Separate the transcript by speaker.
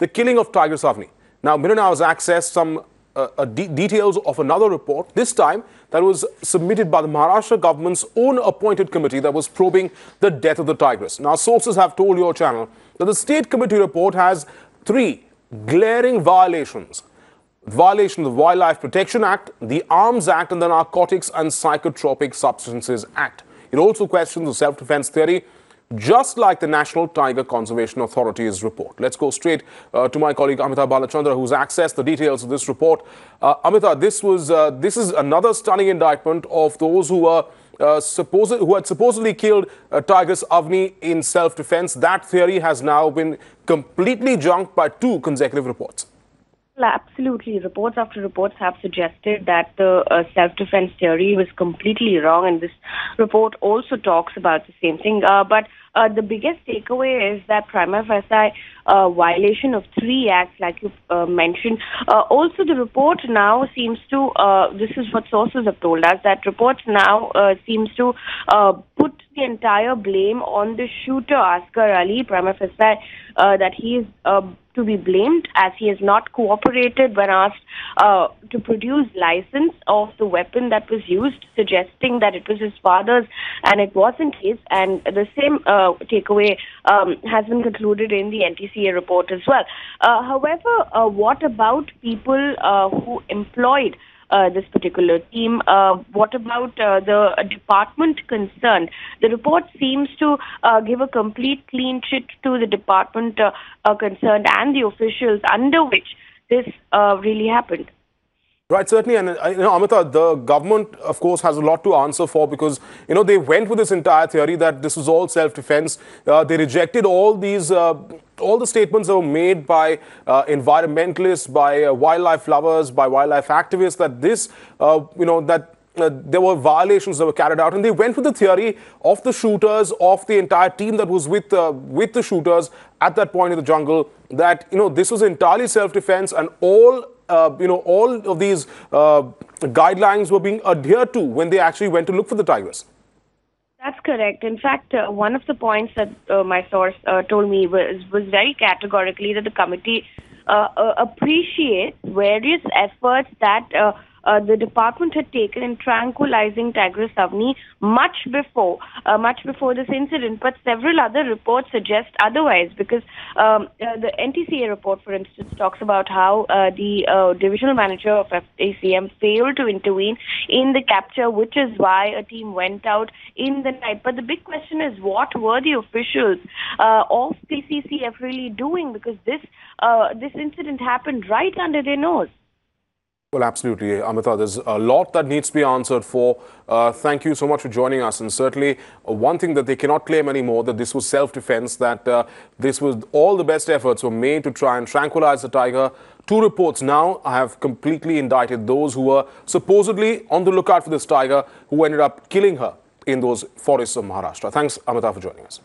Speaker 1: the killing of Tigress Avni. Now, Mirror Now has accessed some details of another report, this time that was submitted by the Maharashtra government's own appointed committee that was probing the death of the tigress. Now, sources have told your channel that the state committee report has 3 glaring violations. Violation of the Wildlife Protection Act, the Arms Act and the Narcotics and Psychotropic Substances Act. It also questions the self-defense theory, just like the National Tiger Conservation Authority's report. Let's go straight to my colleague Amita Balachandra, who's accessed the details of this report. Amita, this is another stunning indictment of those who were who had supposedly killed Tigress Avni in self-defense. That theory has now been completely junked by 2 consecutive reports.
Speaker 2: Well, absolutely. Reports after reports have suggested that the self-defense theory was completely wrong, and this report also talks about the same thing. But the biggest takeaway is that prima facie violation of 3 acts, like you mentioned. Also, the report now seems to, this is what sources have told us, that reports now seems to put the entire blame on the shooter, Asghar Ali, prima facie, that he is to be blamed as he has not cooperated when asked to produce license of the weapon that was used, suggesting that it was his father's and it wasn't his. And the same takeaway has been concluded in the NTCA report as well. However, what about people who employed this particular team? What about the department concerned? The report seems to give a complete clean sheet to the department concerned and the officials under which this really happened.
Speaker 1: Right, certainly. And, Amita, the government, of course, has a lot to answer for because, they went with this entire theory that this was all self-defense. They rejected all these, all the statements that were made by environmentalists, by wildlife lovers, by wildlife activists, that this, there were violations that were carried out. And they went with the theory of the shooters, of the entire team that was with the shooters at that point in the jungle, that, this was entirely self-defense and all of these guidelines were being adhered to when they actually went to look for the tigress.
Speaker 2: That's correct. In fact, one of the points that my source told me was very categorically that the committee appreciates various efforts that the department had taken in tranquilizing Tigress Avni much before this incident. But several other reports suggest otherwise, because the NTCA report, for instance, talks about how the divisional manager of FACM failed to intervene in the capture, which is why a team went out in the night. But the big question is, what were the officials of PCCF really doing? Because this incident happened right under their nose.
Speaker 1: Well, absolutely, Amita. There's a lot that needs to be answered for. Thank you so much for joining us. And certainly, one thing that they cannot claim anymore, that this was self-defense, that this was all the best efforts were made to try and tranquilize the tiger. 2 reports now have completely indicted those who were supposedly on the lookout for this tiger, who ended up killing her in those forests of Maharashtra. Thanks, Amita, for joining us.